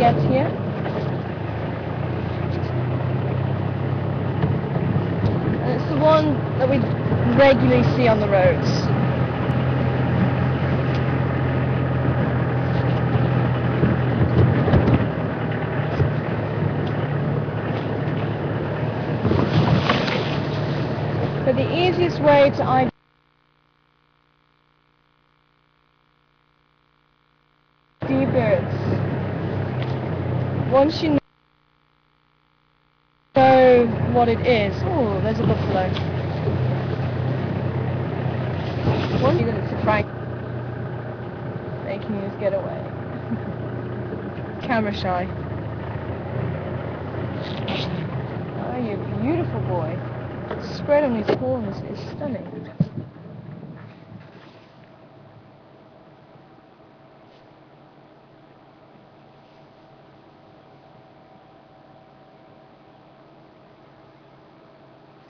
get here. And it's the one that we regularly see on the roads. But the easiest way to ID birds, once you know what it is. Oh, there's a buffalo. Once you know that it's a frank, making us get away. Camera shy. Oh, you beautiful boy. The spread on his horns is stunning.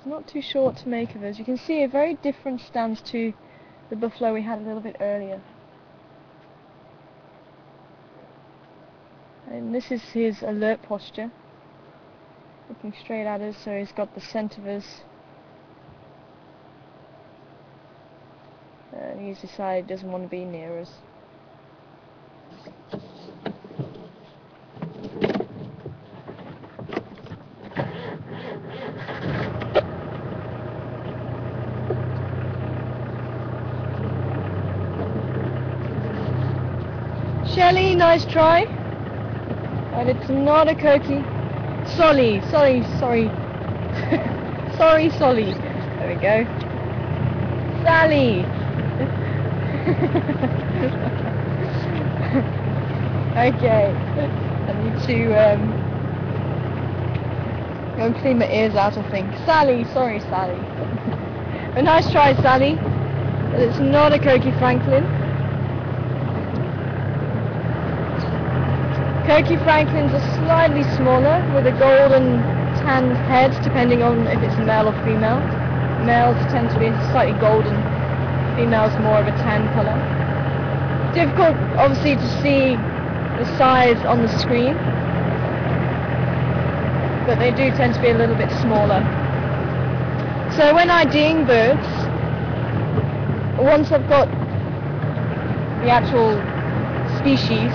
Not too sure what to make of it. As you can see, a very different stance to the buffalo we had a little bit earlier. And this is his alert posture, looking straight at us, so he's got the scent of us. And he's decided he doesn't want to be near us. Shelley, nice try. But it's not a coqui. Solly. Sorry. Sorry, Solly. There we go. Sally. Okay. I need to go and clean my ears out, I think. Sally. Sorry, Sally. A nice try, Sally. But it's not a coqui Franklin. Coqui Franklins are slightly smaller, with a golden tanned head, depending on if it's male or female. Males tend to be slightly golden, females more of a tan colour. Difficult, obviously, to see the size on the screen, but they do tend to be a little bit smaller. So when IDing birds, once I've got the actual species,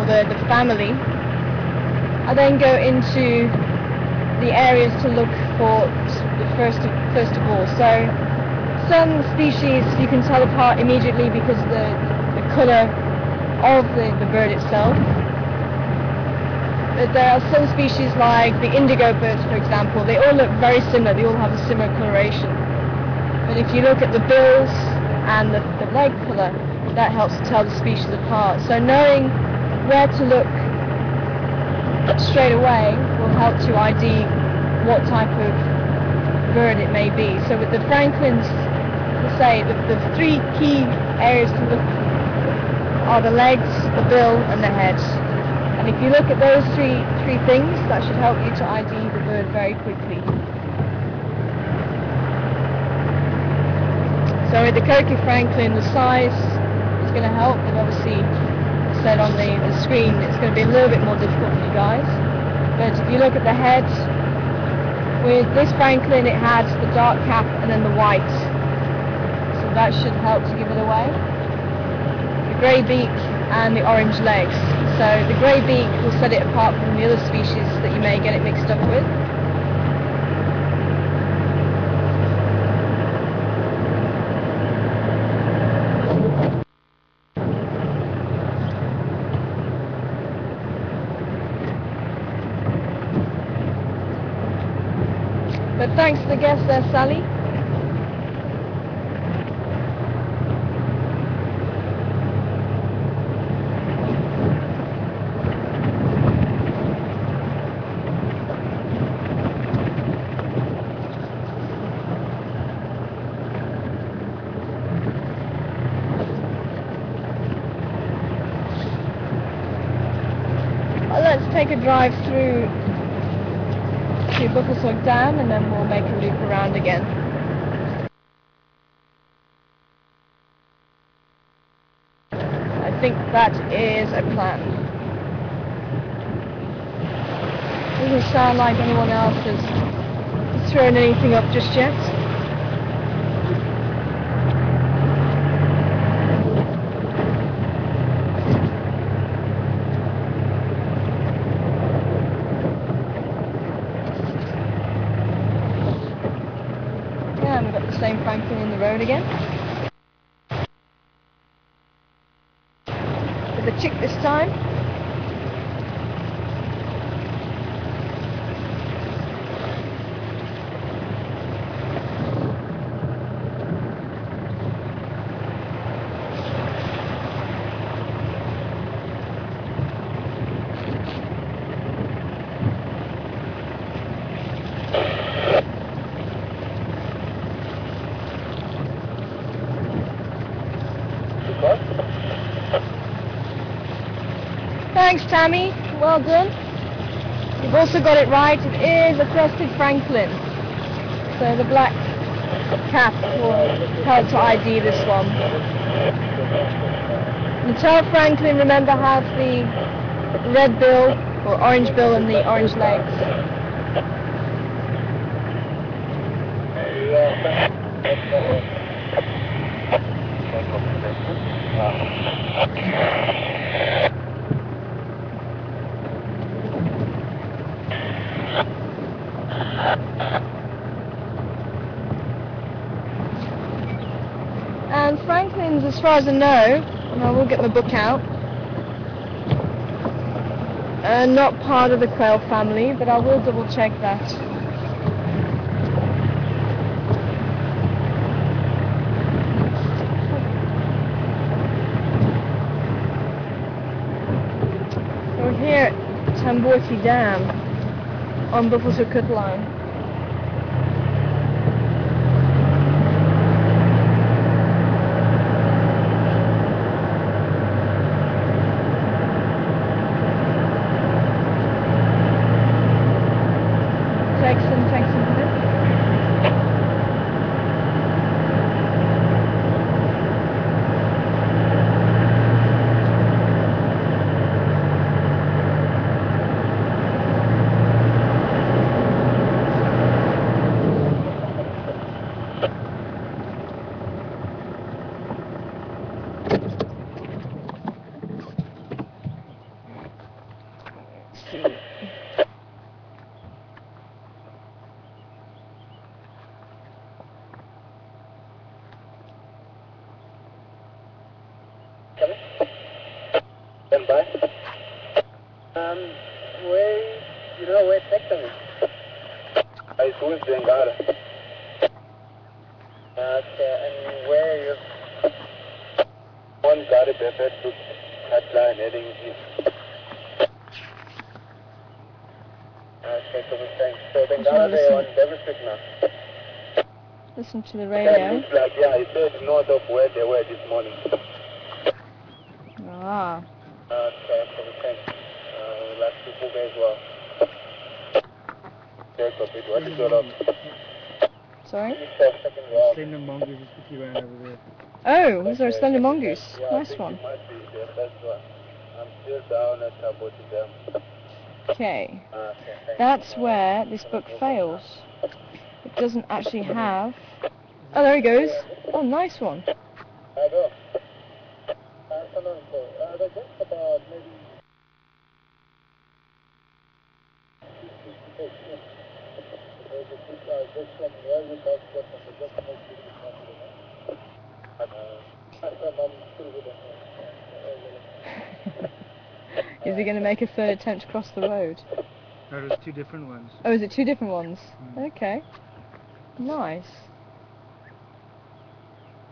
or the family, I then go into the areas to look for first of all. So some species you can tell apart immediately because of the colour of the bird itself. But there are some species like the indigo birds, for example. They all look very similar, they all have a similar coloration. But if you look at the bills and the leg colour, that helps to tell the species apart. So knowing where to look straight away will help to ID what type of bird it may be. So with the Franklins, to say the three key areas to look are the legs, the bill and the head. And if you look at those three things, that should help you to ID the bird very quickly. So with the coqui Franklin, the size is going to help, but obviously said on the screen it's going to be a little bit more difficult for you guys. But if you look at the head, with this Franklin it had the dark cap and then the white, so that should help to give it away. The grey beak and the orange legs. So the grey beak will set it apart from the other species that you may get it mixed up with. But thanks to the guest there, Sally. Well, let's take a drive through to Buckelsog Dam and then we'll make a loop around again. I think that is a plan. Doesn't sound like anyone else has thrown anything up just yet. And we've got the same Franklin in the road again. With a chick this time. Thanks, Tammy. Well done. You've also got it right. It is a crested Franklin. So the black cap will help to ID this one. The tail Franklin, remember, has the red bill or orange bill and the orange legs. And Franklin's, as far as I know, and I will get my book out, not part of the quail family, but I will double check that. So we're here at Tamborti Dam on Buffalo's Hook Line. Stand by. Where, you know where sector is? I school in Bengala. Okay, and where are you? One got a pepper to that line heading east. Okay, so thanks. So Bengala, they are on Devil Street now. Listen to the radio. Looks like, yeah, it says north of where they were this morning. Ah. Okay, so thanks. We'll have to move as well. Take a bit. What is your up? Sorry? Slender mongoose is 50 rand over there. Oh, was there a slender mongoose? Yeah, Nice one. It might be the first one. I'm still down at Tamborti Dam. Okay. Okay, That's where this book fails. It doesn't actually have... Oh, there he goes. Oh, nice one. I go. Just about maybe... Is he going to make a third attempt to cross the road? No, there's two different ones. Oh, is it two different ones? Mm. Okay. Nice.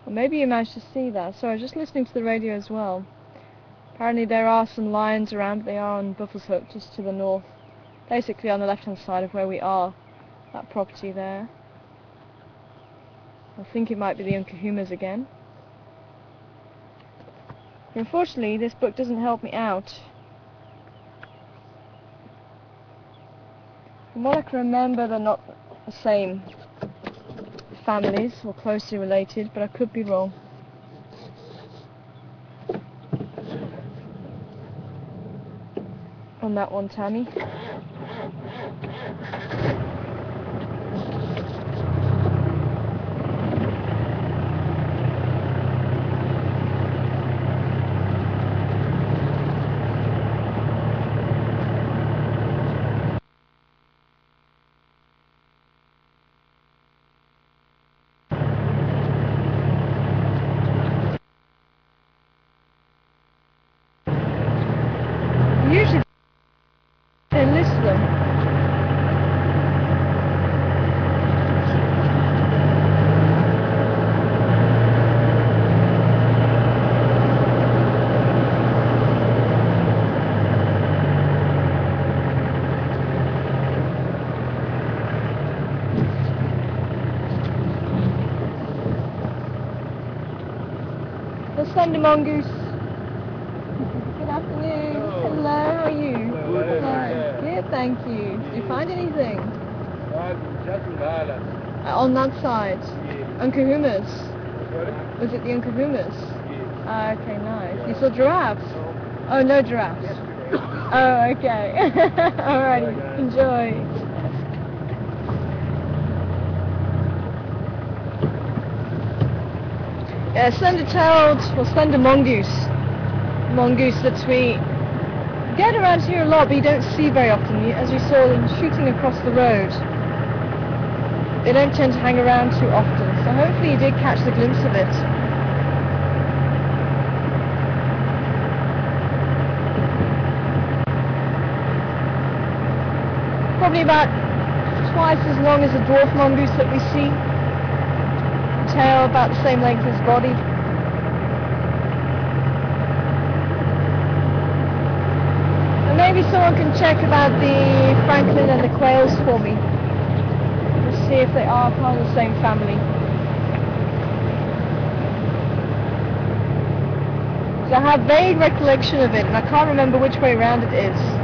Well, maybe you managed to see that. So I was just listening to the radio as well. Apparently there are some lions around, but they are on Buffalo's Hook, just to the north. Basically on the left-hand side of where we are. That property there. I think it might be the Unkahumas again. But unfortunately, this book doesn't help me out. From what I can remember, they're not the same families or closely related, but I could be wrong. On that one, Tammy. slender mongoose. Good afternoon. Hello, how are you? Hello. Good, thank you. Did you find anything? On that side? Unkahumas? Was it the Unkahumas? Okay, nice. You saw giraffes? Oh, no giraffes. Oh, okay. Alrighty, enjoy. Yeah, slender-tailed or slender mongoose. Mongoose that we get around here a lot, but you don't see very often. As you saw them shooting across the road, they don't tend to hang around too often. So hopefully you did catch the glimpse of it. Probably about twice as long as the dwarf mongoose that we see. Tail about the same length as body. And maybe someone can check about the francolin and the quails for me. Just see if they are part of the same family. So I have vague recollection of it, and I can't remember which way around it is.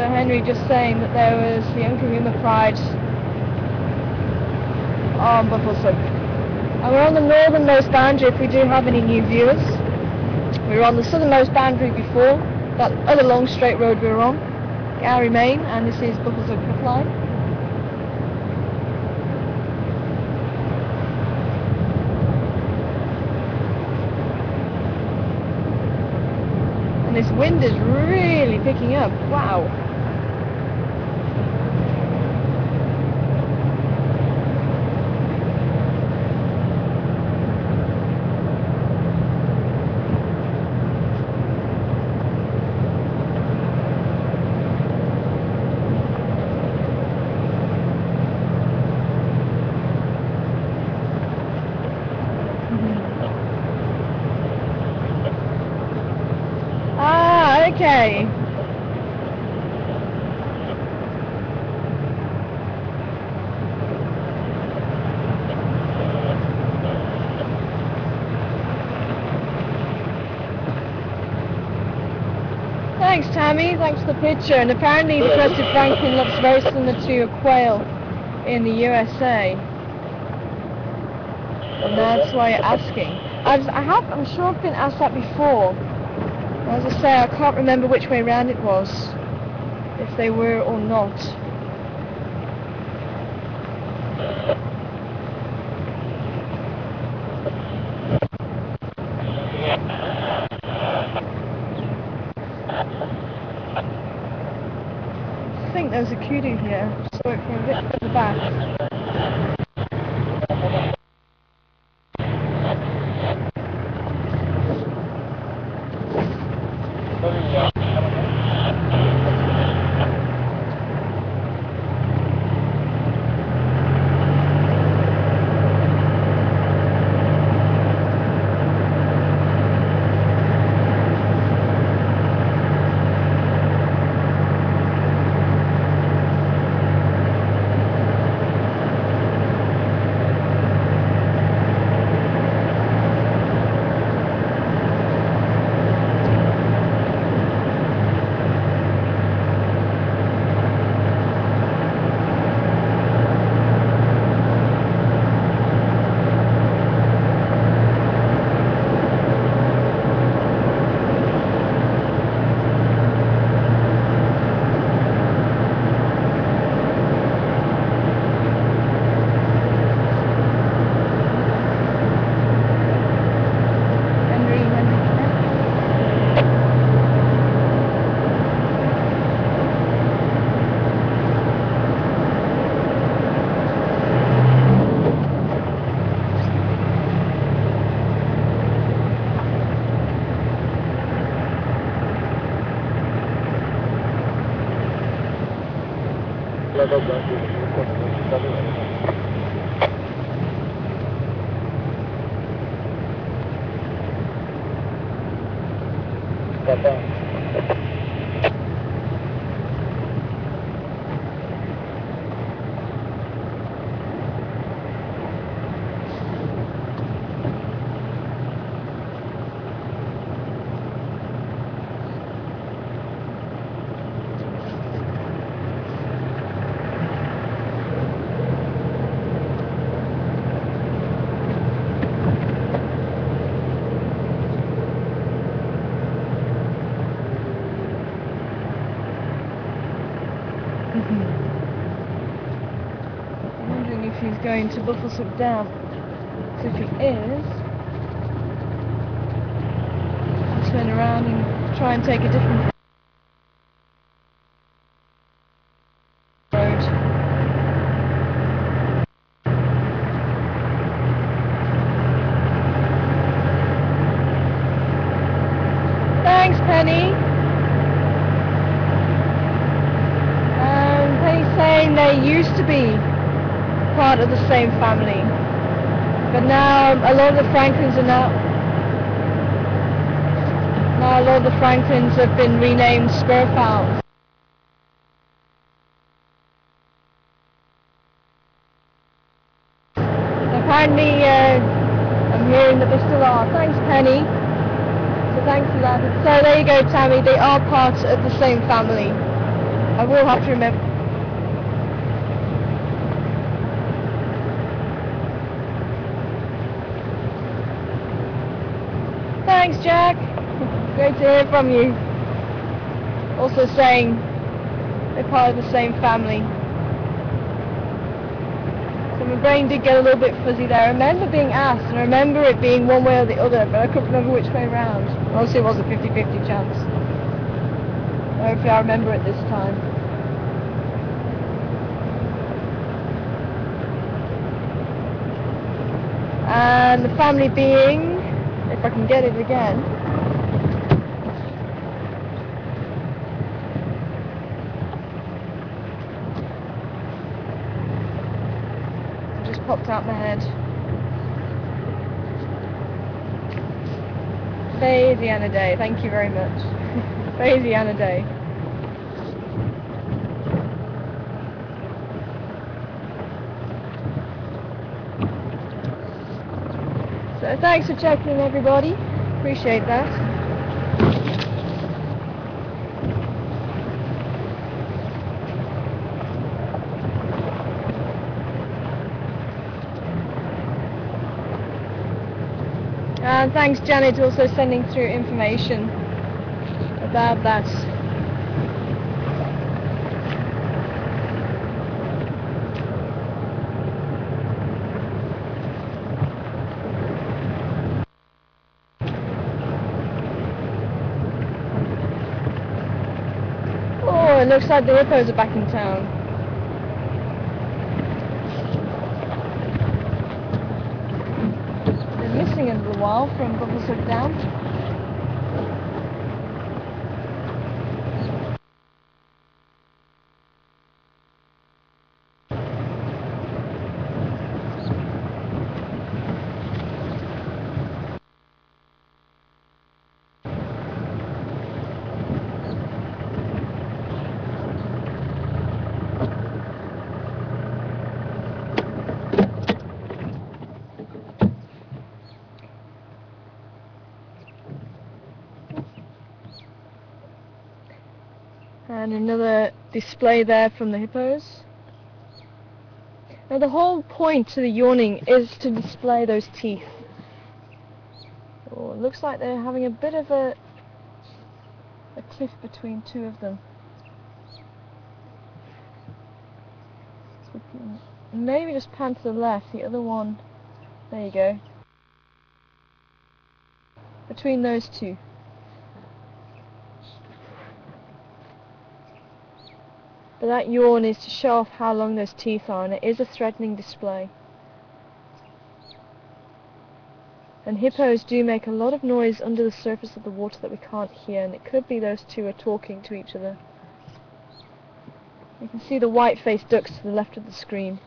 Henry just saying that there was the Unkahuma Pride on Buffelshoek. And we're on the northernmost boundary if we do have any new viewers. We were on the southernmost boundary before, that other long straight road we were on, Gary Main, and this is Buffelshoek Line. And this wind is really picking up, wow. Okay. Thanks, Tammy. Thanks for the picture. And apparently the crested francolin looks very similar to a quail in the USA. And that's why you're asking. I'm sure I've been asked that before. As I say, I can't remember which way round it was, if they were or not. I think there's a kudu here. Saw it from a bit further back. I'm wondering if he's going to Buffelshoek Dam. So if he is, I'll turn around and try and take a different road. Thanks, Penny. Penny's saying they used to be part of the same family, but now a lot of the Franklins are now a lot of the Franklins have been renamed Spurfowls. Apparently, I'm hearing that they still are. Thanks, Penny. So thanks for that. So there you go, Tammy. They are part of the same family. I will have to remember. Thanks, Jack. Great to hear from you. Also saying they're part of the same family. So my brain did get a little bit fuzzy there. I remember being asked, and I remember it being one way or the other, but I couldn't remember which way round. Obviously it was a 50-50 chance. Hopefully I remember it this time. And the family being, if I can get it again, it just popped out my head. Faisiana Day, thank you very much. Faisiana Day. So thanks for checking in, everybody. Appreciate that. And thanks, Janet, also sending through information about that. Oh, it looks like the hippos are back in town. They're missing a little while from Buffelshoek Dam. And another display there from the hippos. Now the whole point to the yawning is to display those teeth. Oh, it looks like they're having a bit of a tiff between two of them. So maybe just pan to the left, the other one, there you go. Between those two. But that yawn is to show off how long those teeth are, and it is a threatening display. And hippos do make a lot of noise under the surface of the water that we can't hear, and it could be those two are talking to each other. You can see the white-faced ducks to the left of the screen.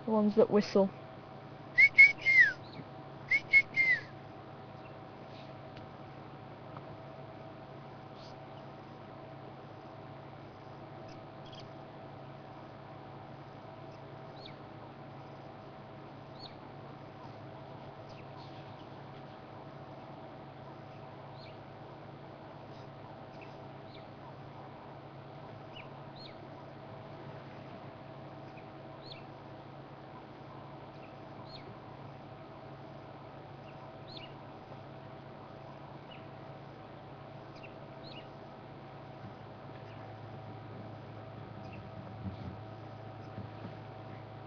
The ones that whistle.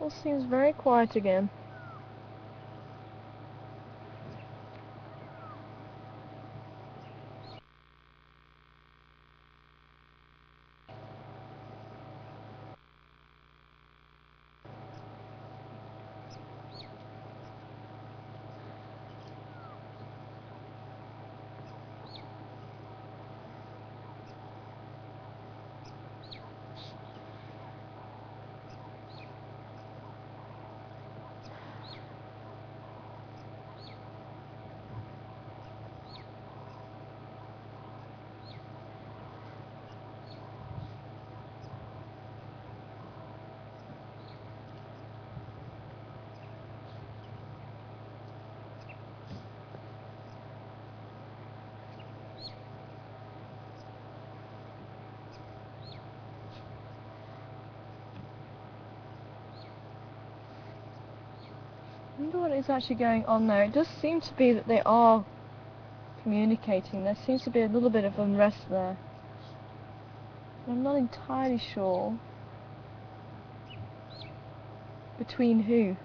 All seems very quiet again. I wonder what is actually going on there. It does seem to be that they are communicating. There seems to be a little bit of unrest there. I'm not entirely sure between who.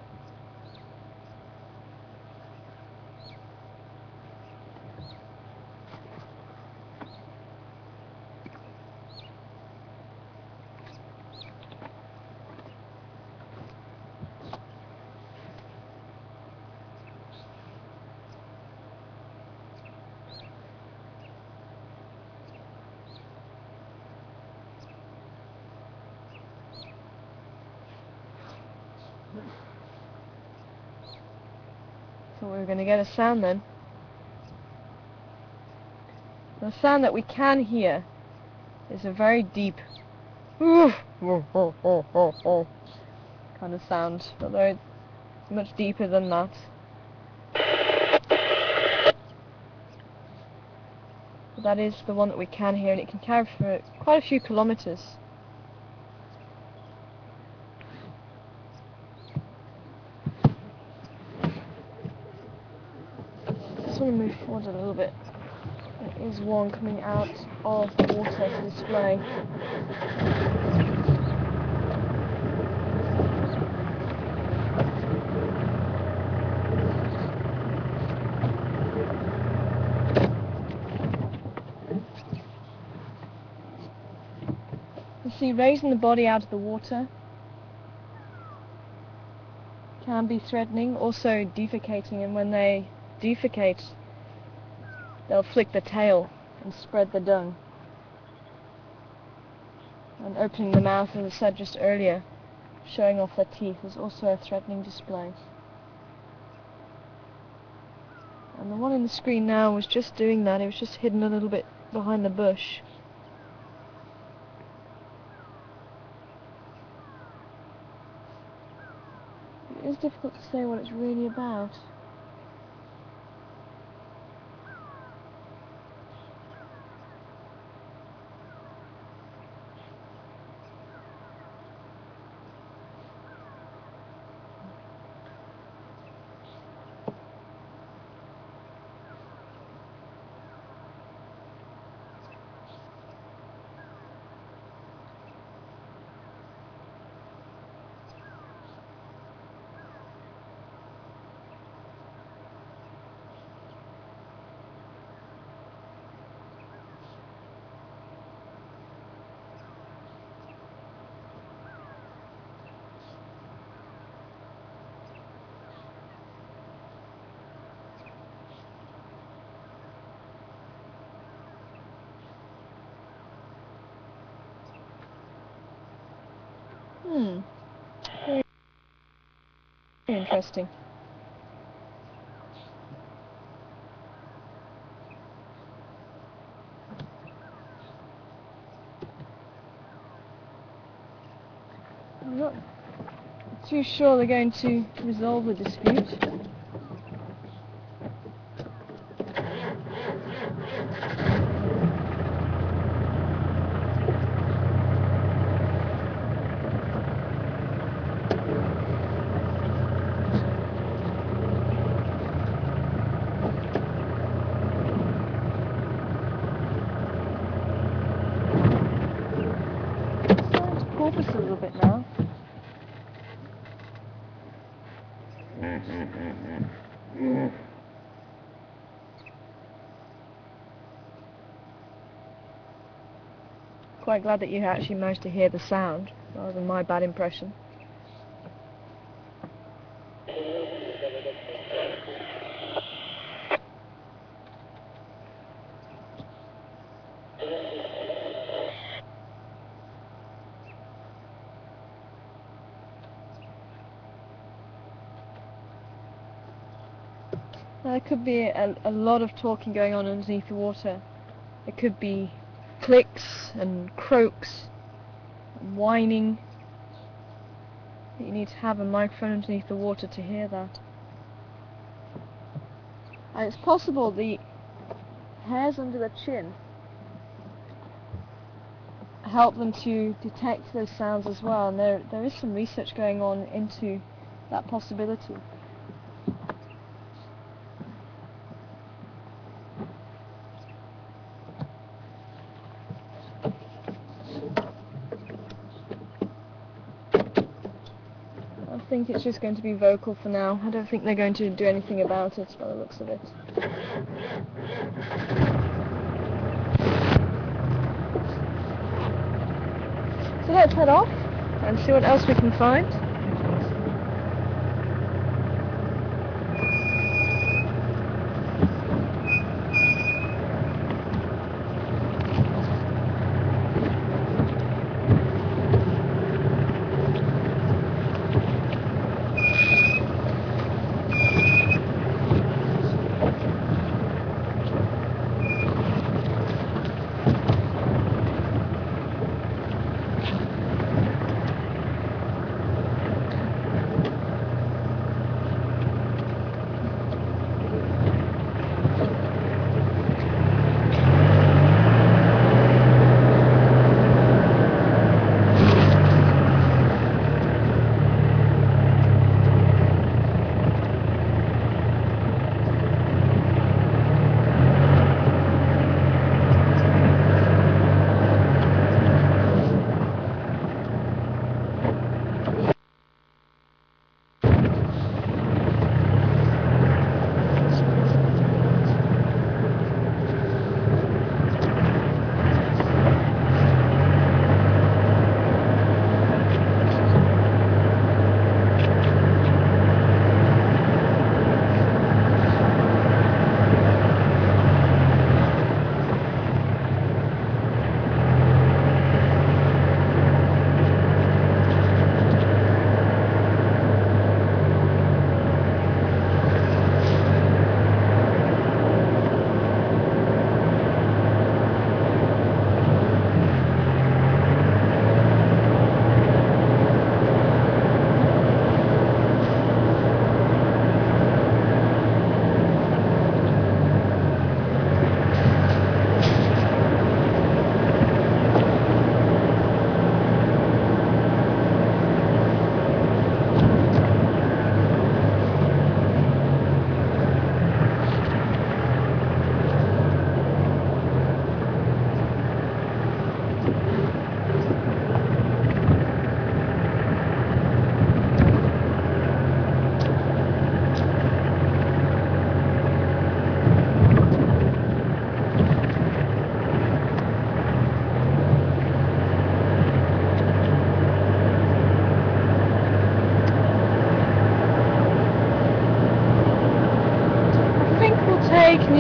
So we're going to get a sound then. The sound that we can hear is a very deep kind of sound, although it's much deeper than that. But that is the one that we can hear, and it can carry for quite a few kilometers. Just want to move forward a little bit. There is one coming out of the water to display. You see, raising the body out of the water can be threatening, also defecating, and when they defecate, they'll flick the tail and spread the dung. And opening the mouth, as I said just earlier, showing off their teeth is also a threatening display. And the one in the screen now was just doing that. It was just hidden a little bit behind the bush. It is difficult to say what it's really about. Very interesting. I'm not too sure they're going to resolve the dispute. Porpoise a little bit now. Quite glad that you actually managed to hear the sound rather than my bad impression. There could be a lot of talking going on underneath the water. There could be clicks and croaks and whining. You need to have a microphone underneath the water to hear that. And it's possible the hairs under the chin help them to detect those sounds as well, and there is some research going on into that possibility. I think it's just going to be vocal for now. I don't think they're going to do anything about it by the looks of it. So let's head off and see what else we can find.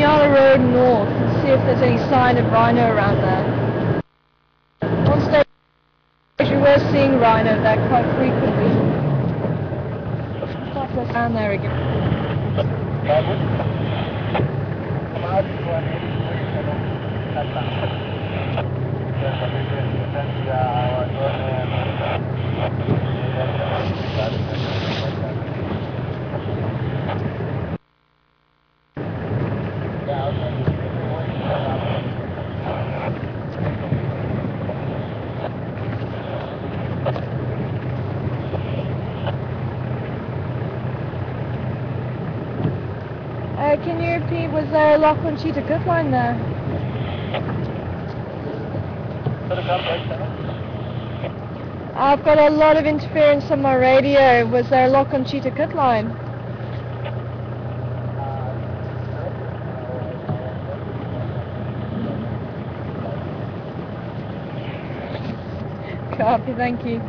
Road north and see if there's any sign of rhino around there. One stage we were seeing king rhino there quite frequently. Quite close down there again. Can you repeat, was there a lock on Cheetah Cut line there? I've got a lot of interference on my radio. Was there a lock on Cheetah Cut line? Copy, thank you.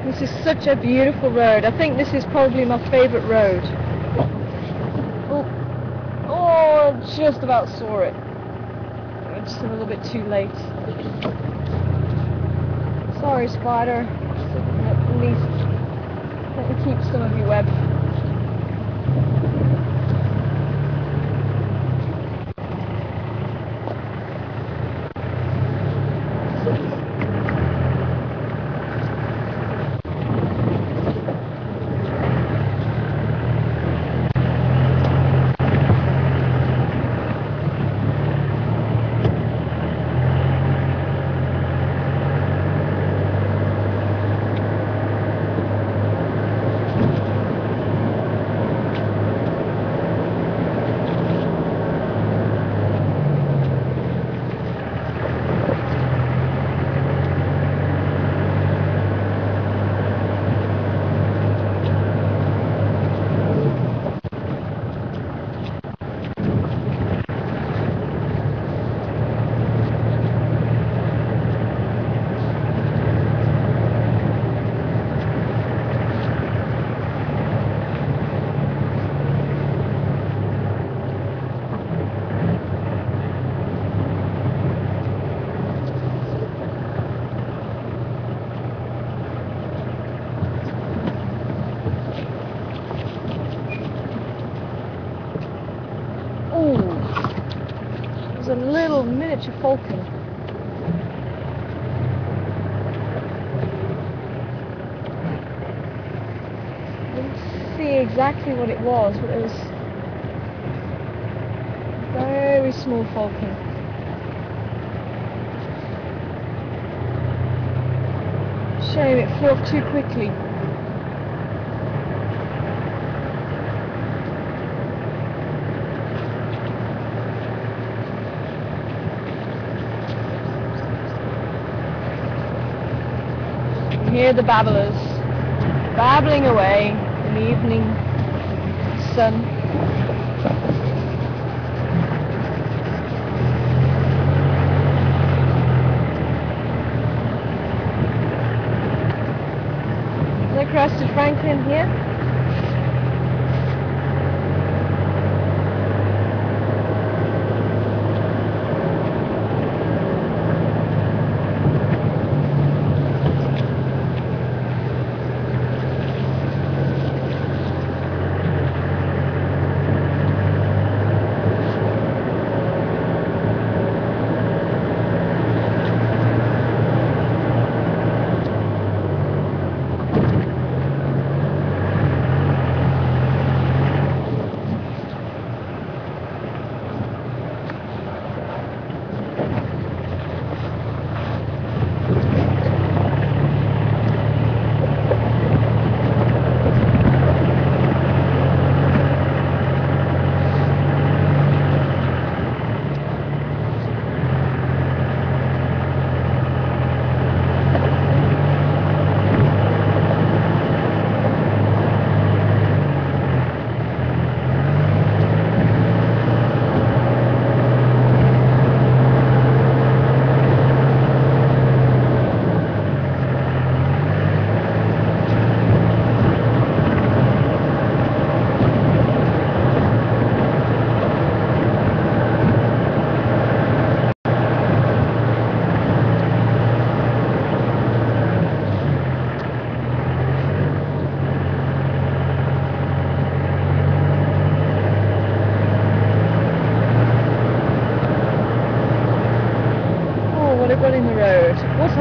This is such a beautiful road. I think this is probably my favourite road. Oh, just about saw it. Just a little bit too late. Sorry, Spider. At least let me keep some of your web. A little miniature falcon. I didn't see exactly what it was, but it was a very small falcon. Shame it flew off too quickly. Hear the babblers babbling away in the evening sun. Is there Crested Franklin here?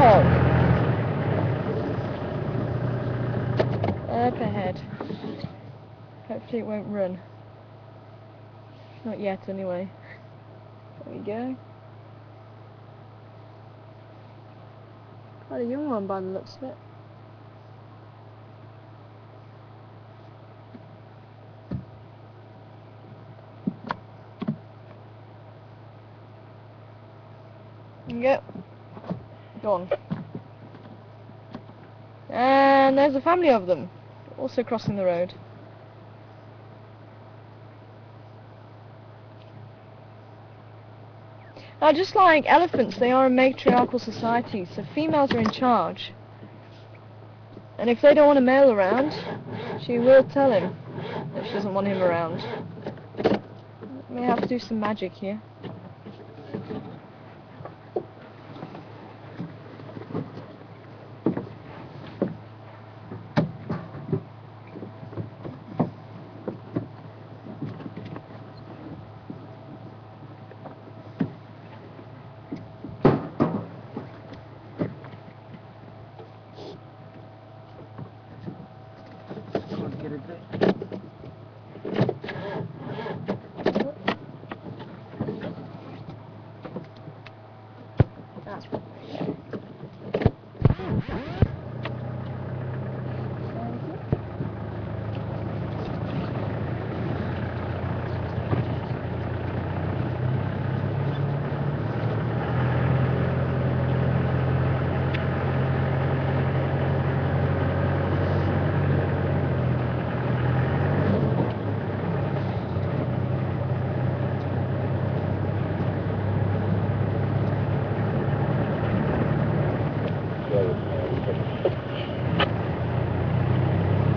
hedgehog. Up ahead. Hopefully it won't run. Not yet anyway. There we go. Quite a young one by the looks of it. There you go. Gone. And there's a family of them, also crossing the road. Now, just like elephants, they are a matriarchal society, so females are in charge. And if they don't want a male around, she will tell him that she doesn't want him around. May have to do some magic here. Get it there. That's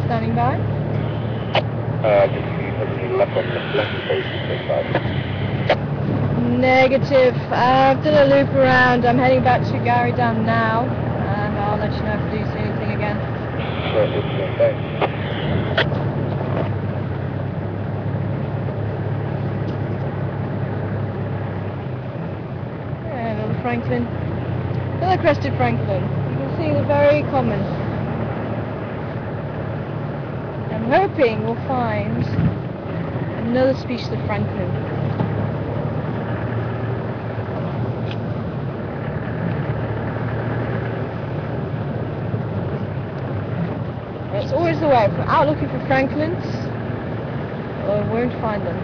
standing by. Left on the left Negative. I've done a loop around. I'm heading back to Gary Dam now, and I'll let you know if I do see anything again. Yeah, another Franklin. Another crested Franklin. You can see they're very common. I'm hoping we'll find another species of Franklin. It's always the way. If we're out looking for Franklins, we won't find them.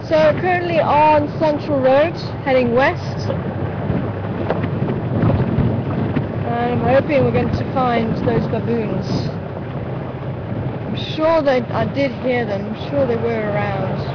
So currently on Central Road, heading west. And I'm hoping we're going to find those baboons. I'm sure that I did hear them. I'm sure they were around.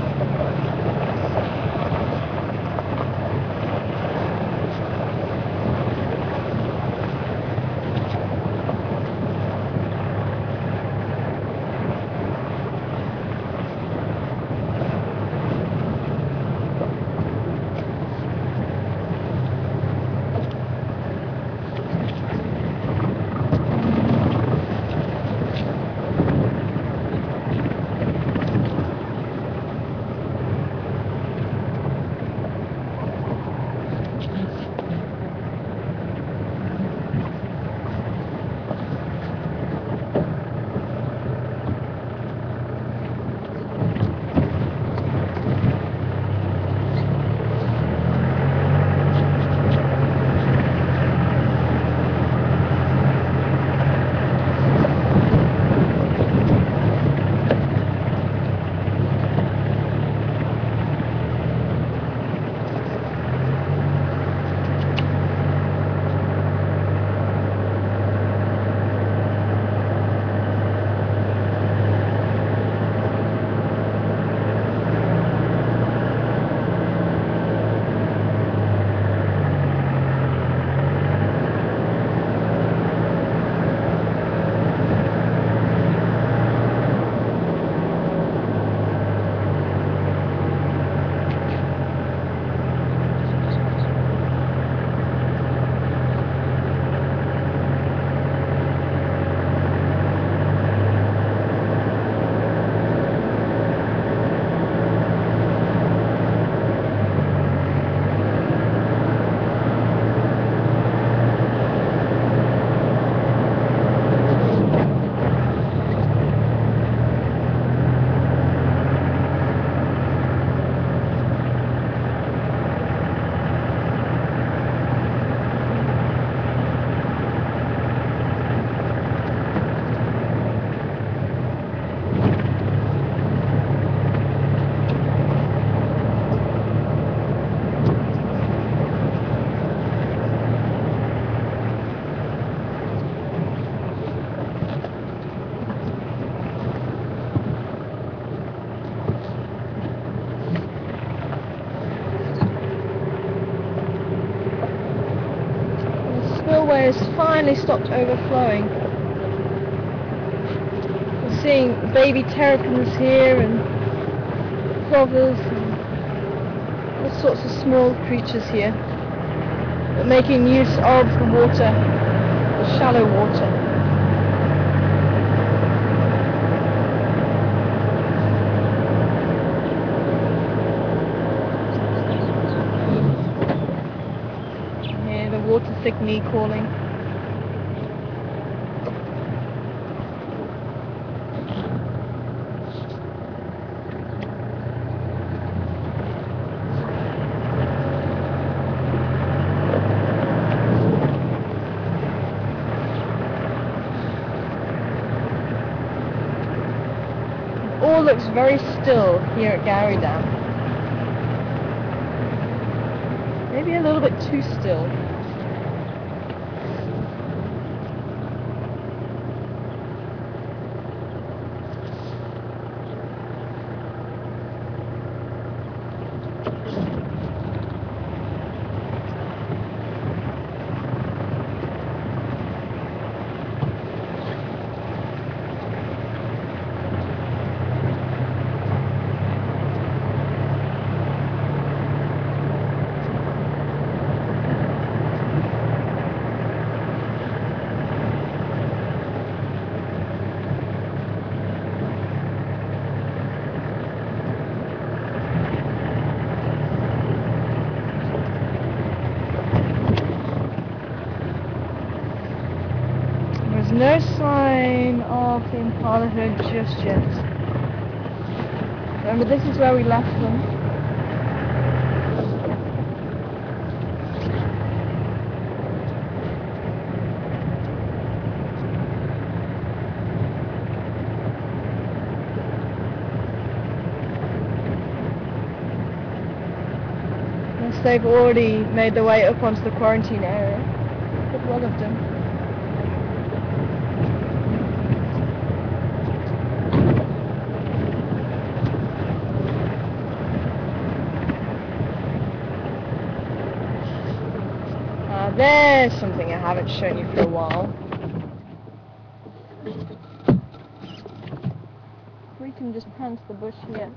waterway has finally stopped overflowing. We're seeing baby terrapins here and plovers and all sorts of small creatures here, but making use of the water, the shallow water. Water thickney calling. It all looks very still here at Gowrie Dam. Maybe a little bit too still. No sign of the impala herd just yet. Remember, this is where we left them. Yes, they've already made their way up onto the quarantine area. Good one of them. There's something I haven't shown you for a while. We can just pan to the bush here.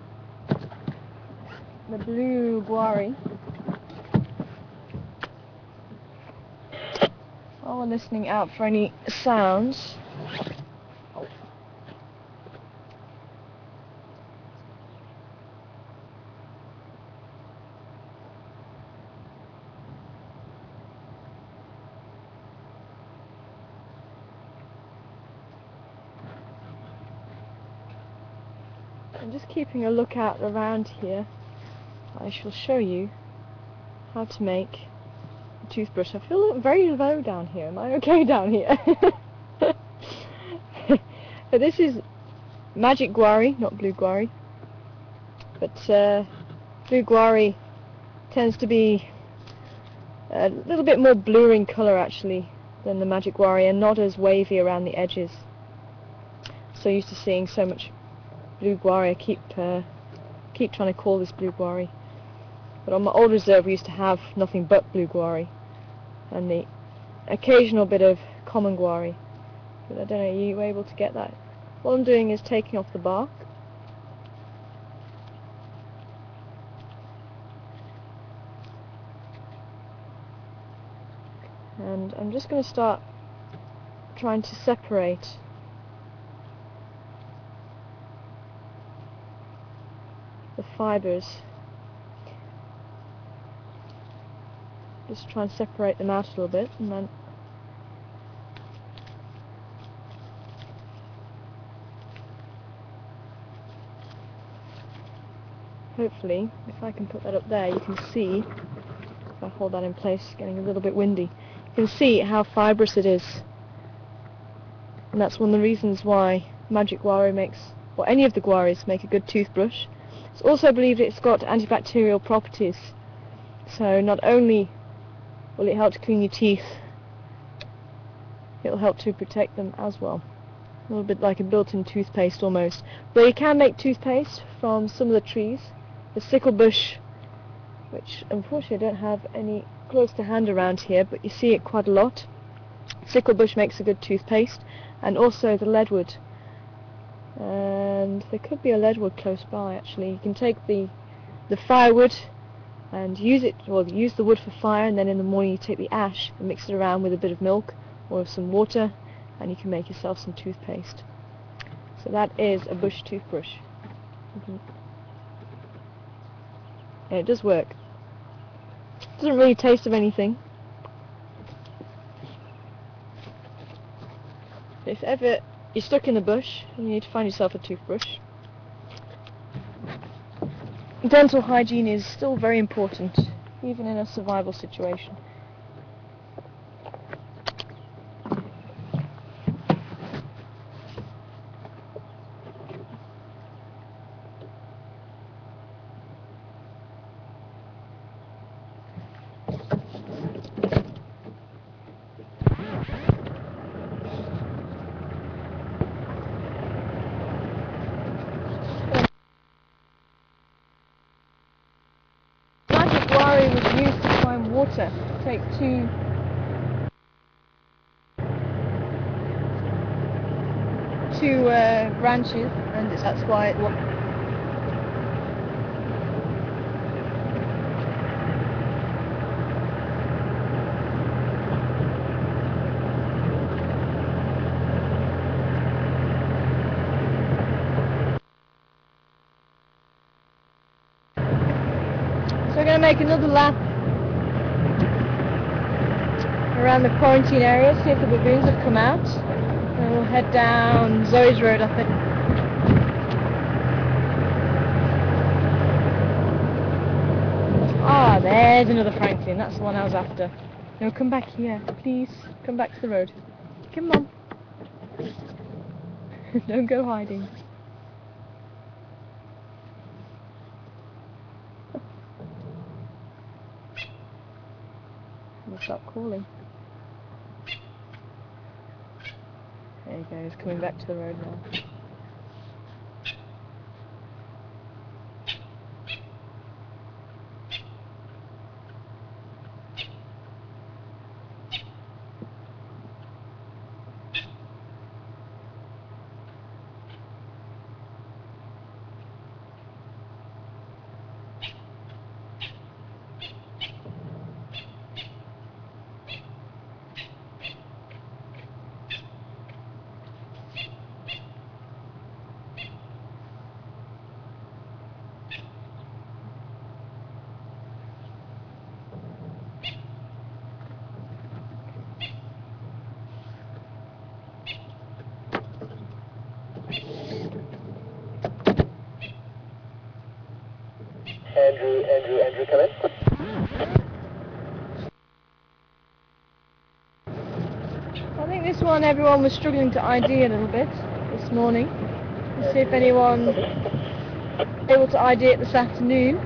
The blue guari. While we're listening out for any sounds. I'm just keeping a lookout around here. I shall show you how to make a toothbrush. I feel very low down here. Am I okay down here? So this is magic guari, not blue guari. But blue guari tends to be a little bit more bluer in colour actually than the magic guari, and not as wavy around the edges. So used to seeing so much blue guari, I keep trying to call this blue guari. But on my old reserve we used to have nothing but blue guari and the occasional bit of common guari. But I don't know, are you able to get that? What I'm doing is taking off the bark. And I'm just going to start trying to separate the fibres. Just try and separate them out a little bit, and then hopefully, if I can put that up there, you can see, if I hold that in place, it's getting a little bit windy, you can see how fibrous it is. And that's one of the reasons why magic guari makes, or any of the guaris make a good toothbrush. It's also believed it's got antibacterial properties, so not only will it help to clean your teeth, it'll help to protect them as well. A little bit like a built-in toothpaste almost. But you can make toothpaste from some of the trees. The sickle bush, which unfortunately I don't have any close to hand around here, but you see it quite a lot. sickle bush makes a good toothpaste, and also the leadwood. And there could be a leadwood close by actually. You can take the firewood and use the wood for fire, and then in the morning you take the ash and mix it around with a bit of milk or some water, and you can make yourself some toothpaste. So that is a bush toothbrush. And it does work. Doesn't really taste of anything. If ever you're stuck in the bush and you need to find yourself a toothbrush, dental hygiene is still very important, even in a survival situation. Was used to find water. Take two branches, and that's why it works. So we're going to make another lap around the quarantine area, see if the baboons have come out, and we'll head down Zoe's Road, I think. Ah, there's another Franklin, that's the one I was after. No, come back here, please, come back to the road. Come on. Don't go hiding. We'll stop calling. There you go, he's coming back to the road now. Andrew, come in. I think this one everyone was struggling to ID a little bit this morning. Let's see if anyone able to ID it this afternoon.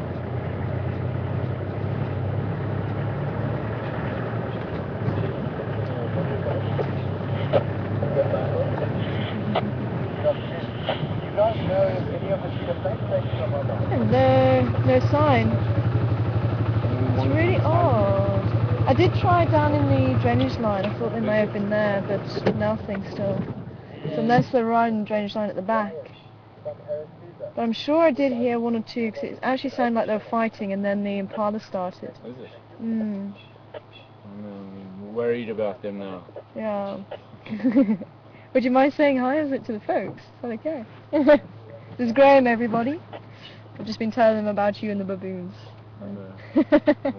No sign. It's really odd. I did try down in the drainage line. I thought they may have been there, but nothing still. So unless they're riding the drainage line at the back. But I'm sure I did hear one or two, because it actually sounded like they were fighting, and then the Impala started. Is it? Mm. I'm worried about them now. Yeah. Would you mind saying hi, is it, to the folks? Is that okay? This is Graham, everybody. I've just been telling them about you and the baboons. I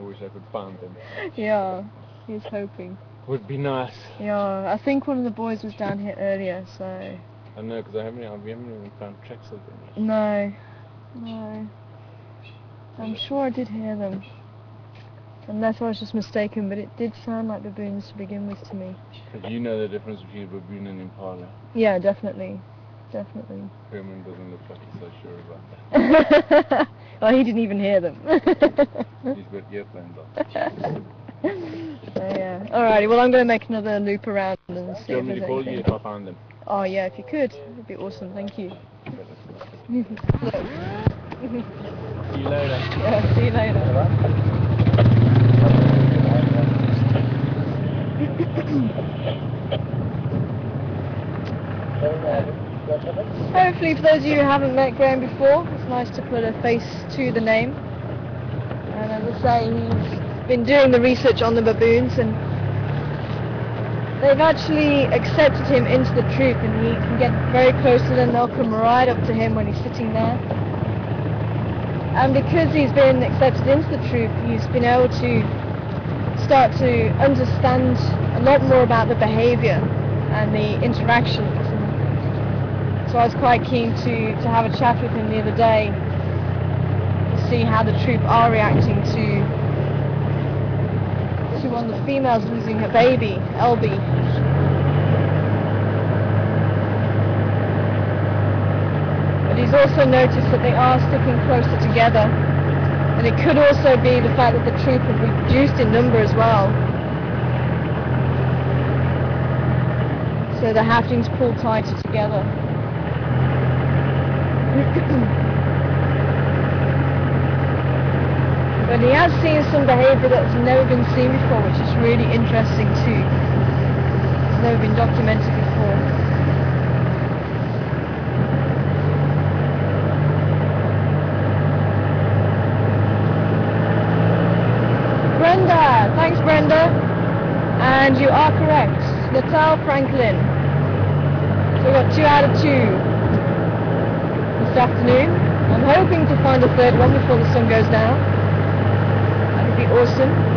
wish I could find them. Yeah, he's hoping. Would be nice. Yeah, I think one of the boys was down here earlier, so... I know, because we haven't even found tracks of them yet. No. I'm sure I did hear them. Unless I was just mistaken, but it did sound like baboons to begin with to me. But you know the difference between a baboon and impala. Yeah, definitely. Herman doesn't look like he's so sure about that. Well, he didn't even hear them. He's got earphones on. So yeah. Alrighty, well I'm going to make another loop around and see Do you if want me there's to call anything. you if I find them? Oh yeah, if you could, it'd be awesome, thank you. Look. See you later. Yeah, see you later. Hopefully for those of you who haven't met Graham before, it's nice to put a face to the name. And as I say, he's been doing the research on the baboons, and they've actually accepted him into the troop, and he can get very close to them. They'll come right up to him when he's sitting there. And because he's been accepted into the troop, he's been able to start to understand a lot more about the behaviour and the interactions. So I was quite keen to have a chat with him the other day to see how the troop are reacting to one of the females losing her baby, Elby. But he's also noticed that they are sticking closer together, and it could also be the fact that the troop have reduced in number as well. So they're having to pull tighter together. But he has seen some behaviour that's never been seen before, which is really interesting too. It's never been documented before. Brenda! Thanks, Brenda. And you are correct. Natal Franklin. So we've got 2 out of 2 this afternoon. I'm hoping to find a third one before the sun goes down. That would be awesome.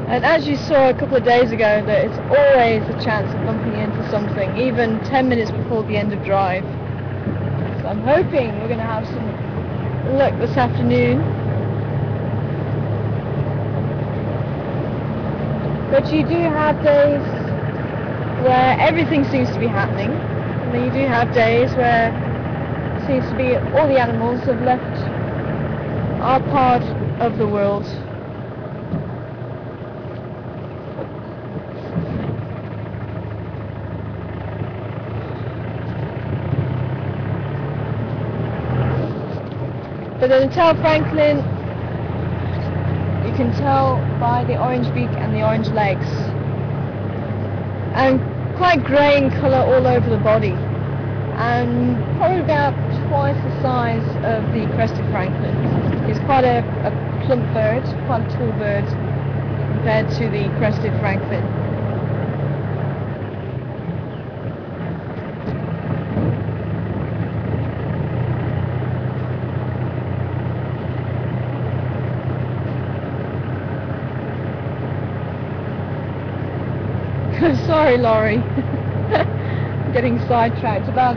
And as you saw a couple of days ago, that it's always a chance of bumping into something, even 10 minutes before the end of drive. So I'm hoping we're going to have some luck this afternoon. But you do have days where everything seems to be happening, and then you do have days where it seems to be all the animals have left our part of the world. But in Natal Franklin, you can tell by the orange beak and the orange legs, and quite grey in colour all over the body, and probably about twice the size of the crested franklin. It's quite a plump bird, quite a tall bird compared to the crested franklin. Sorry, Laurie. Getting sidetracked about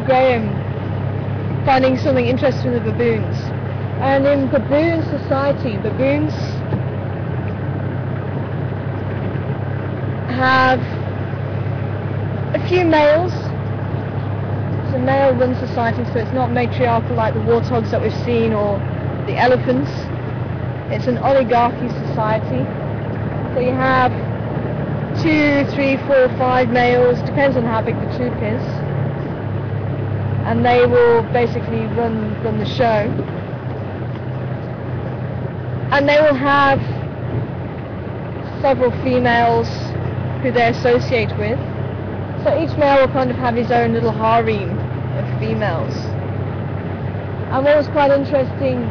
Graham finding something interesting in the baboons. And in baboon society, baboons have a few males. It's a male-run society, so it's not matriarchal like the warthogs that we've seen or the elephants. It's an oligarchy society. So you have 2, 3, 4, 5 males, depends on how big the troop is, and they will basically run the show. And they will have several females who they associate with. So each male will kind of have his own little harem of females. And what was quite interesting,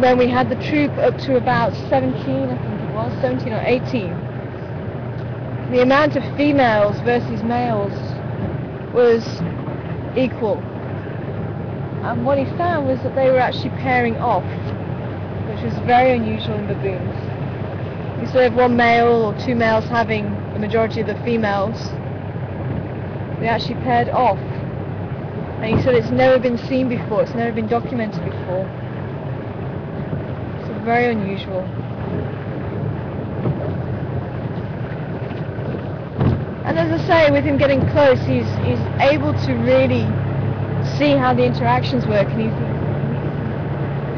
when we had the troop up to about 17, I think it was, 17 or 18, the amount of females versus males was equal. And what he found was that they were actually pairing off, which was very unusual in baboons. Instead of one male or 2 males having the majority of the females, we actually paired off. And he said it's never been seen before, it's never been documented before. So very unusual. And as I say, with him getting close, he's able to really see how the interactions work, and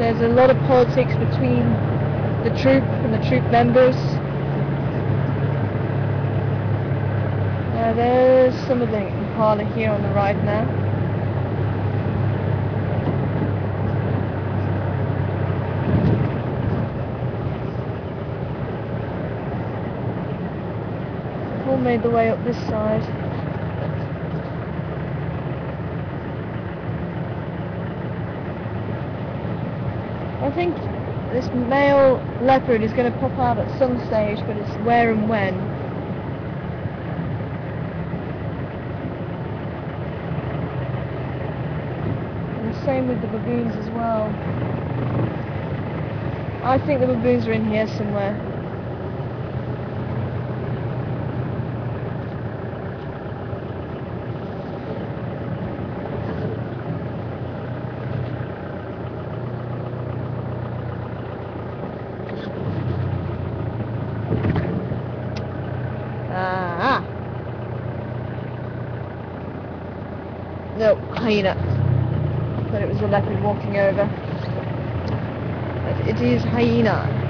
there's a lot of politics between the troop and the troop members. There's some of the Impala here on the right now. All made the way up this side. I think this male leopard is going to pop out at some stage, but it's where and when. And the same with the baboons as well. I think the baboons are in here somewhere. No, hyena. But it was a leopard walking over. But it is hyena.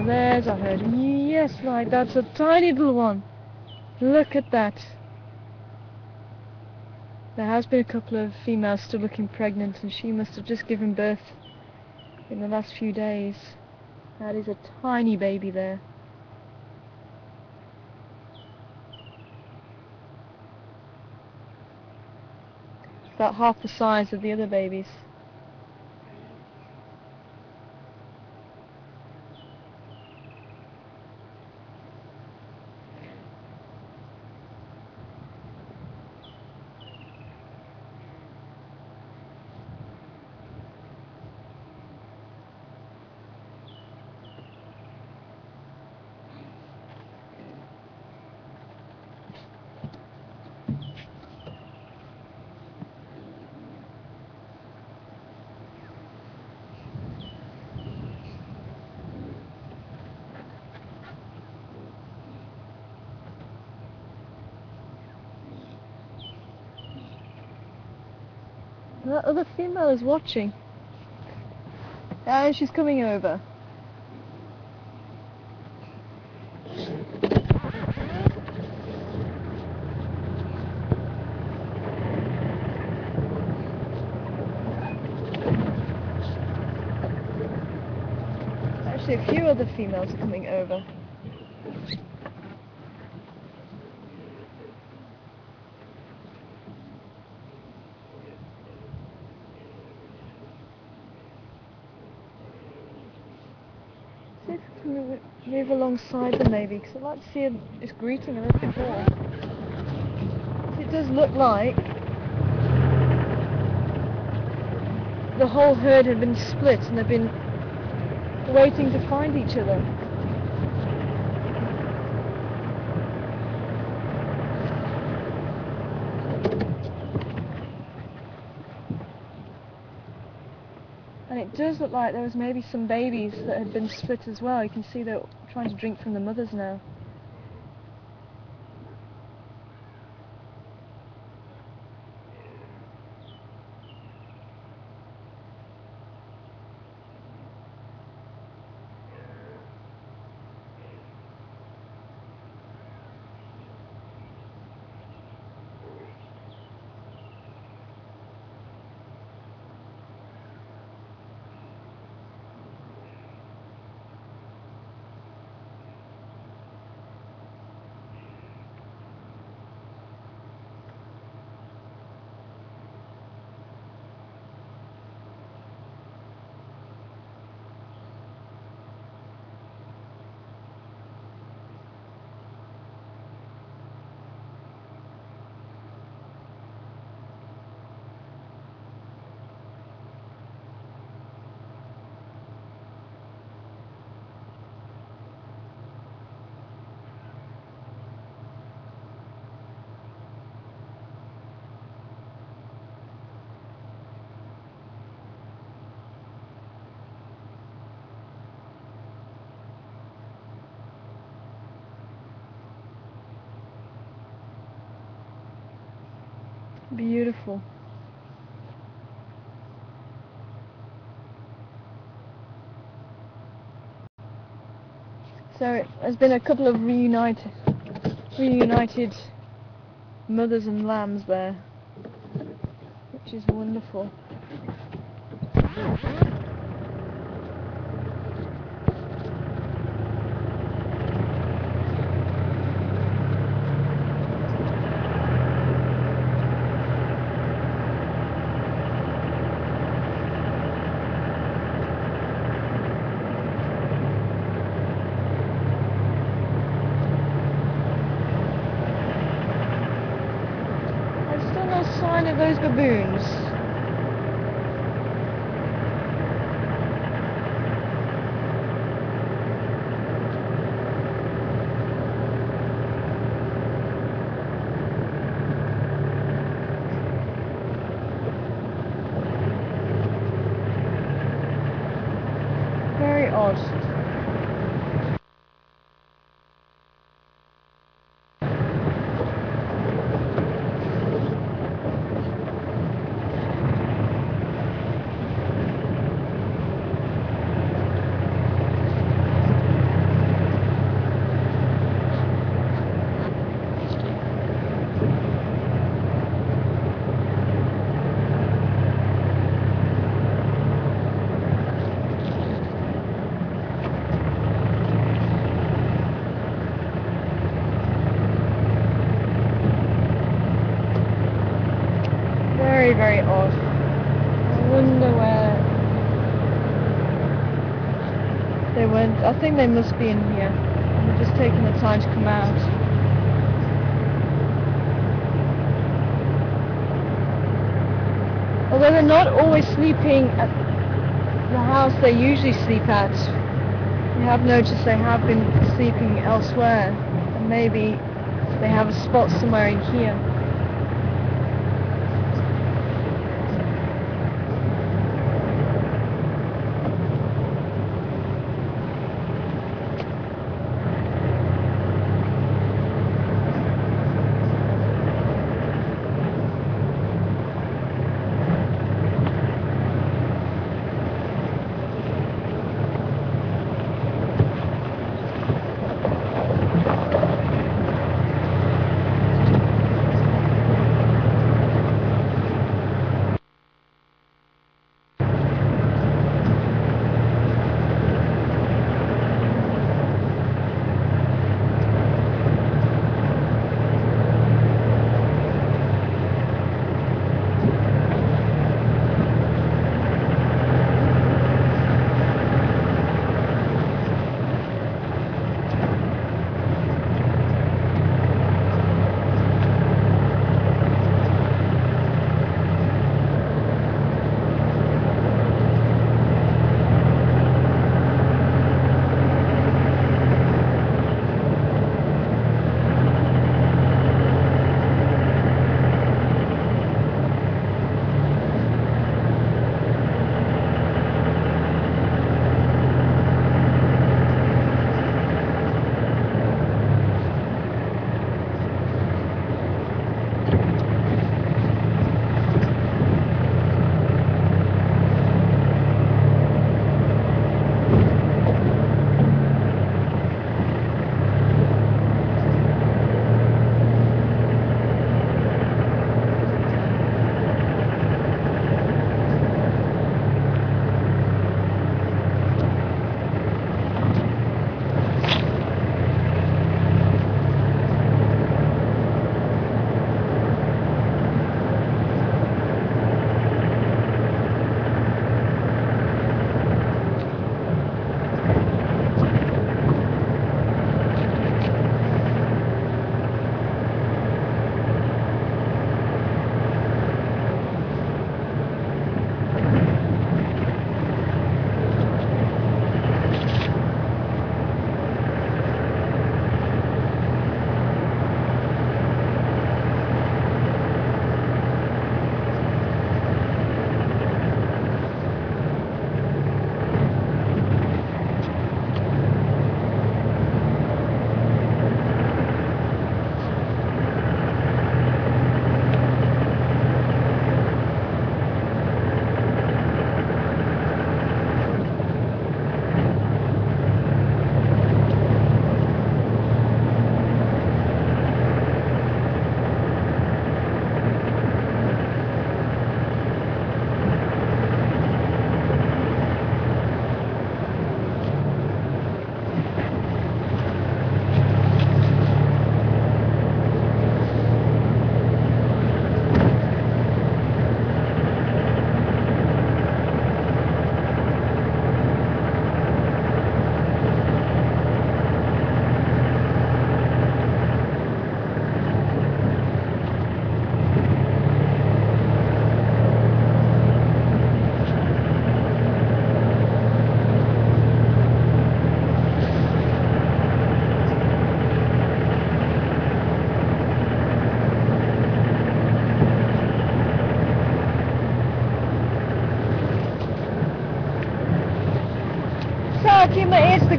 There's a herd. Yes, like that's a tiny little one. Look at that. There has been a couple of females still looking pregnant, and she must have just given birth in the last few days. That is a tiny baby there. About half the size of the other babies. That other female is watching. And she's coming over. Actually, a few other females are coming over. See if we can move alongside them maybe, because I'd like to see its greeting a little bit more. It does look like the whole herd had been split and they've been waiting to find each other. And it does look like there was maybe some babies that had been split as well. You can see they're trying to drink from the mothers now. Beautiful. So there's been a couple of reunited mothers and lambs there, which is wonderful. Sign of those baboons. Very odd. Very odd. I wonder where they went. I think they must be in here. And they're just taking the time to come out. Although they're not always sleeping at the house they usually sleep at. You have noticed they have been sleeping elsewhere. And maybe they have a spot somewhere in here.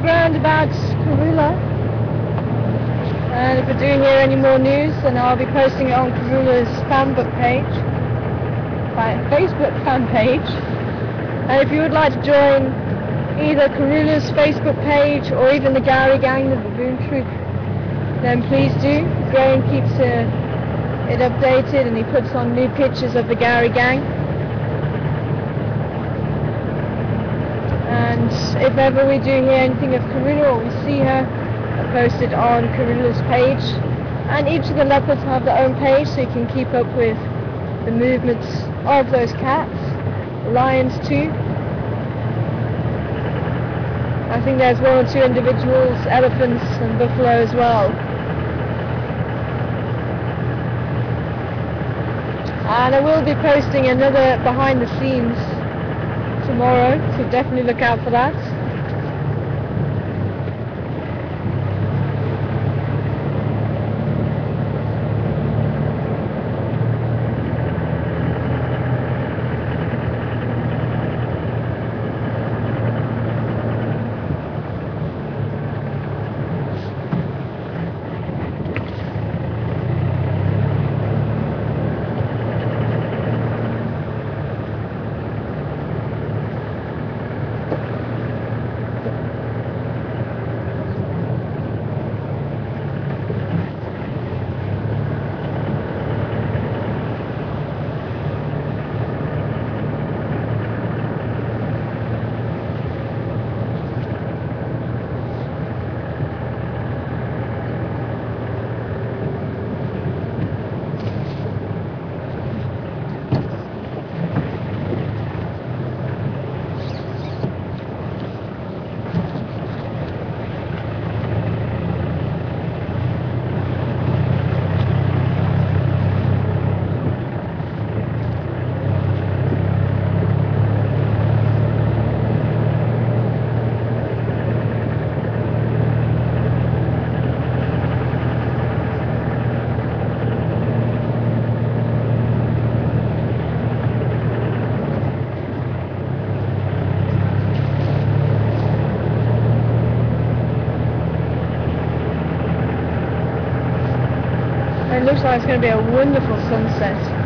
ground about Karula. And if we do hear any more news, then I'll be posting it on Karula's Facebook fan page. And if you would like to join either Karula's Facebook page or even the Gary Gang, the Baboon Troop, then please do. Graham keeps it updated and he puts on new pictures of the Gary Gang. And if ever we do hear anything of Karula or we see her, I post it on Karula's page. And each of the leopards have their own page, so you can keep up with the movements of those cats. Lions too. I think there's one or two individuals, elephants and buffalo as well. And I will be posting another behind the scenes tomorrow, so definitely look out for that. It looks like it's going to be a wonderful sunset.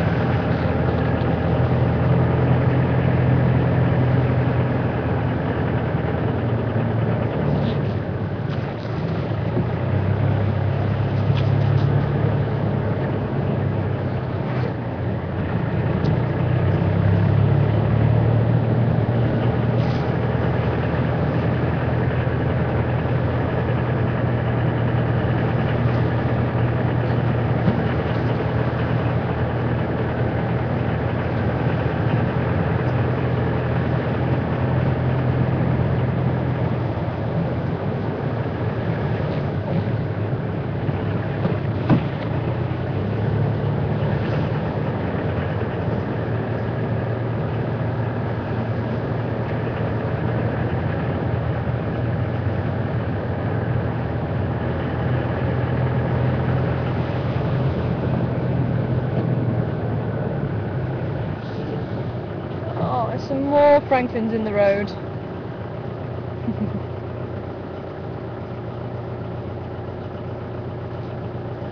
Some more Franklins in the road.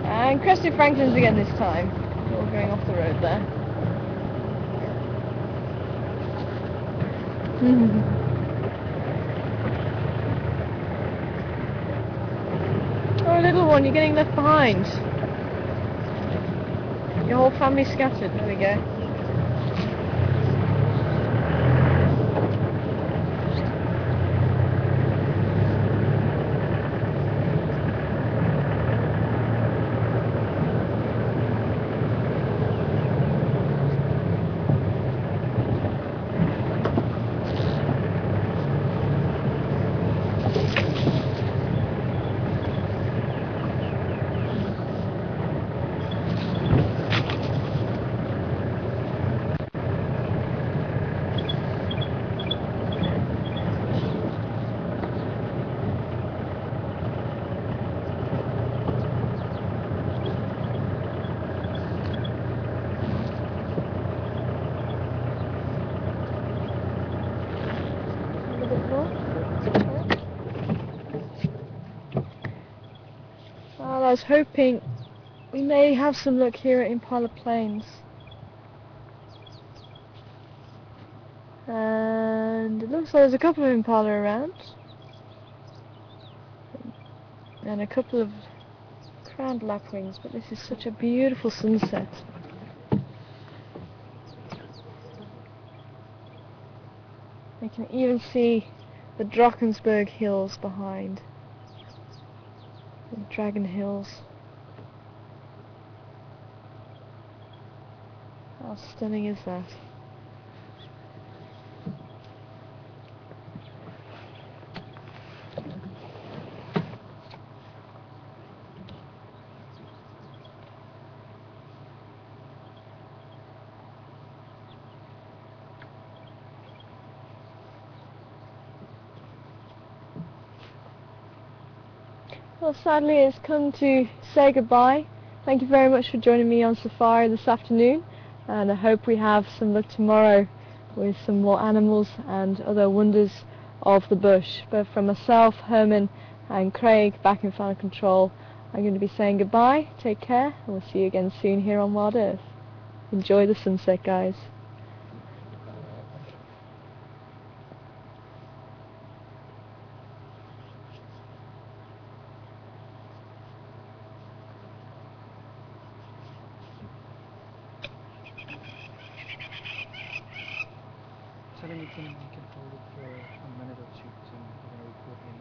And crested Franklins again this time. All going off the road there. Oh, little one, you're getting left behind. Your whole family scattered. There we go. Well, I was hoping we may have some luck here at Impala Plains. And it looks like there's a couple of Impala around. And a couple of crowned lapwings, but this is such a beautiful sunset. You can even see the Drakensberg Hills behind. The Dragon Hills. How stunning is that? Well, sadly it's come to say goodbye. Thank you very much for joining me on safari this afternoon, and I hope we have some luck tomorrow with some more animals and other wonders of the bush. But from myself, Herman and Craig back in Final Control, I'm going to be saying goodbye, take care, and we'll see you again soon here on Wild Earth. Enjoy the sunset, guys. Tell him you can hold it for a minute or two, and we're going to record him.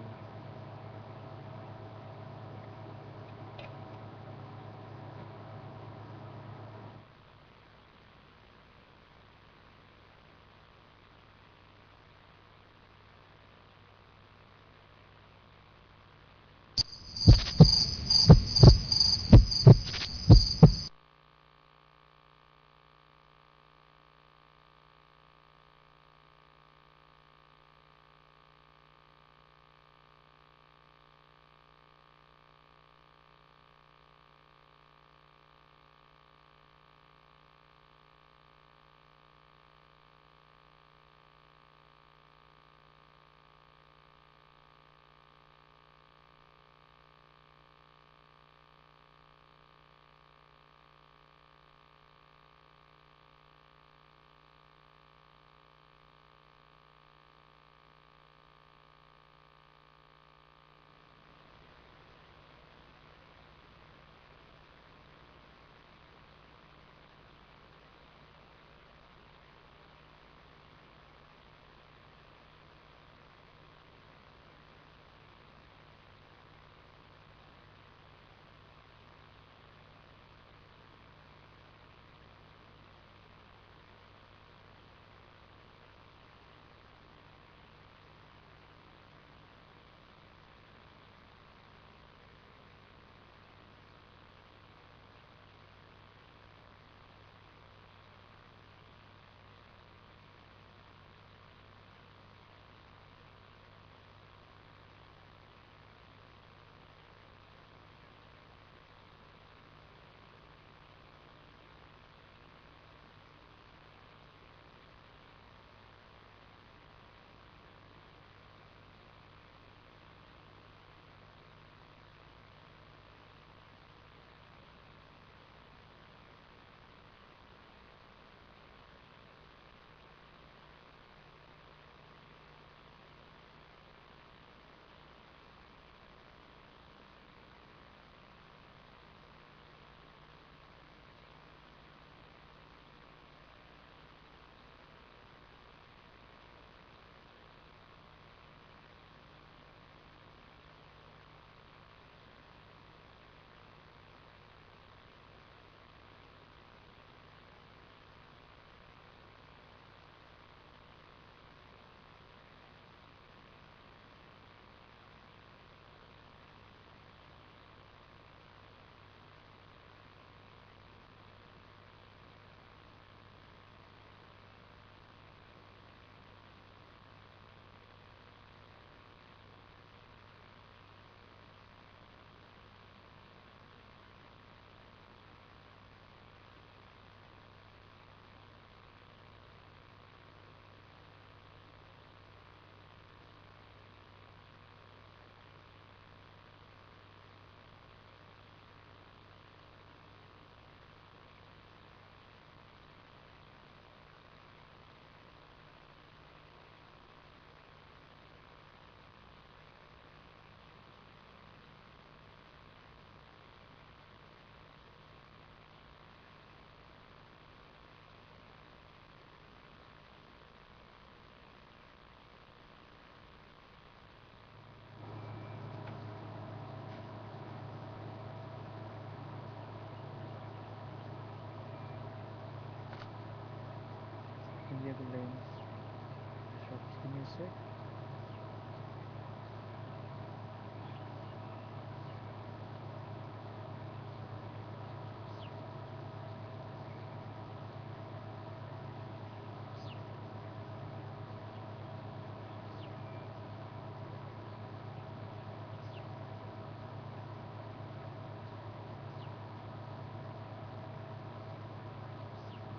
sick.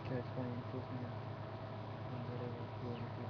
Okay, it's funny, you're talking about whatever you want to do.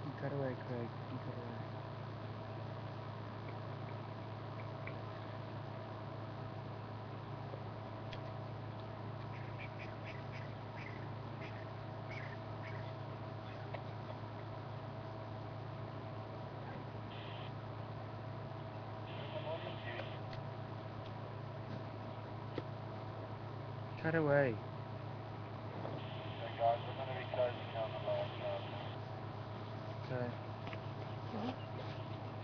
You cut away, Craig. You cut away. Cut away. So guys, we're going to be closing down the last house. Okay,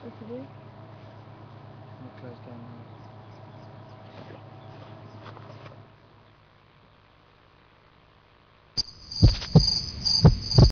What to do? I'm gonna close down now.